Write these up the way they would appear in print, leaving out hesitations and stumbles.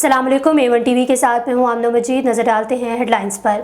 अस्सलाम वालेकुम। A1 TV के साथ मैं हूँ आमना मजीद। नजर डालते हैं हेडलाइंस पर।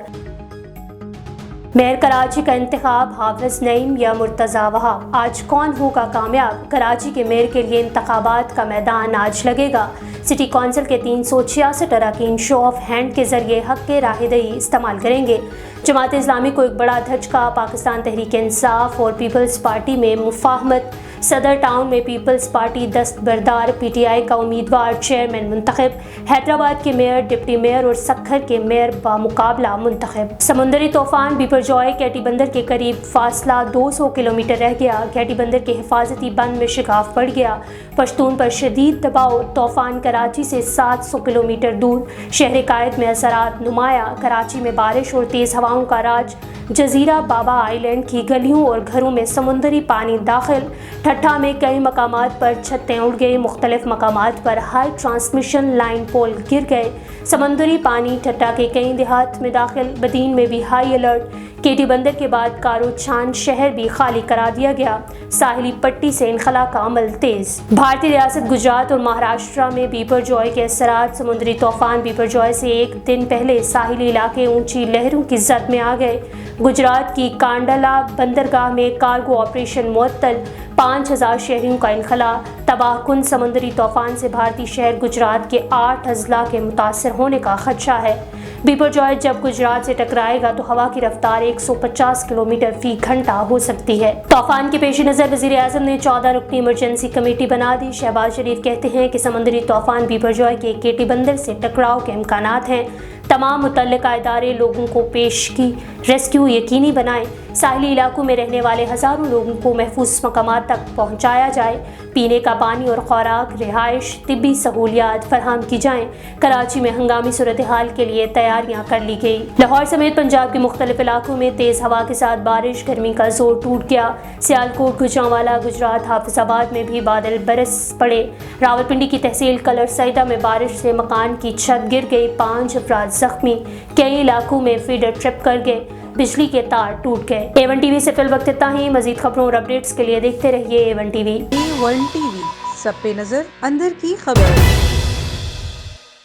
मेयर कराची का इंतखाब हाफिज नईम या मुर्तज़ा वहाब, आज कौन होगा कामयाब? कराची के मेयर के लिए इंतखाबात का मैदान आज लगेगा। सिटी कौंसिल के 366 अरकान शो ऑफ हैंड के जरिए हक के राहदही इस्तेमाल करेंगे। जमात इस्लामी को एक बड़ा धचका, पाकिस्तान तहरीक इंसाफ और पीपल्स पार्टी में मुफाहमत। सदर टाउन में पीपल्स पार्टी दस्तबरदार, PTI का उम्मीदवार चेयरमैन मुंतखब। हैदराबाद के मेयर, डिप्टी मेयर और सक्खर के मेयर बामुकाबला मुंतखब। समुंदरी तूफान बिपरजॉय कैटी बंदर के करीब, फासला 200 किलोमीटर रह गया। कैटी बंदर के हिफाजती बंद में शिकाफ पड़ गया। पश्तून पर शदीद दबाव, तूफान कराची से 700 किलोमीटर दूर। शहर कायद में असरात नुमाया, कराची में बारिश और तेज़ हवाओं का राज। जजीरा बाबा आइलैंड की गलियों और घरों में समुंदरी पानी दाखिल। ठट्ठा में कई मकामात पर छतें उड़ गई, मुख्तलिफ मकामात पर हाई ट्रांसमिशन लाइन पोल गिर गए। समुंदरी पानी ठट्ठा के कई देहात में दाखिल। बदीन में भी हाई अलर्ट। केटी बंदर के बाद कारोचान शहर भी खाली करा दिया गया। साहिली पट्टी से इनखला का अमल तेज। भारतीय रियासत गुजरात और महाराष्ट्र में बिपरजॉय के असरात। समुद्री तूफान बिपरजॉय से एक दिन पहले साहिली इलाके ऊंची लहरों की जद में आ गए। गुजरात की कांडला बंदरगाह में कार्गो ऑपरेशन मुअत्तल। 5000 शहरियों का इनखला। तबाहकुन समुद्री तूफान से भारतीय शहर गुजरात के 8 अजला के मुतासर होने का खदशा है। बिपरजॉय जब गुजरात से टकराएगा तो हवा की रफ्तार 150 किलोमीटर फी घंटा हो सकती है। तूफान के पेश नज़र वज़ीर आज़म ने 14 रुकनी इमरजेंसी कमेटी बना दी। शहबाज शरीफ कहते हैं कि समुद्री तूफान बिपरजॉय के केटी बंदर से टकराव के इम्कानात हैं। तमाम मुतल्लिका इदारे लोगों को पेश की रेस्क्यू यकीनी बनाएं। साहिली इलाकों में रहने वाले हज़ारों लोगों को महफूज मकामात तक पहुँचाया जाए। पीने का पानी और खुराक, रिहाइश, तिब्बी सहूलियात फराहम की जाएँ। कराची में हंगामी सूरत हाल के लिए तैयारियाँ कर ली गई। लाहौर समेत पंजाब के मुख्तलिफ इलाकों में तेज़ हवा के साथ बारिश, गर्मी का जोर टूट गया। सियालकोट, गुजरांवाला, गुजरात, हाफिजाबाद में भी बादल बरस पड़े। रावलपिंडी की तहसील कलर सईदा में बारिश से मकान की छत गिर गई, 5 अफराद जख्मी। कई इलाकों में फीडर ट्रिप कर गए, बिजली के तार टूट गए। A1 टीवी से फिल वक्त इतना ही। मजीद खबरों और अपडेट्स के लिए देखते रहिए A1 टीवी। A1 टीवी, सब पे नजर, अंदर की खबर।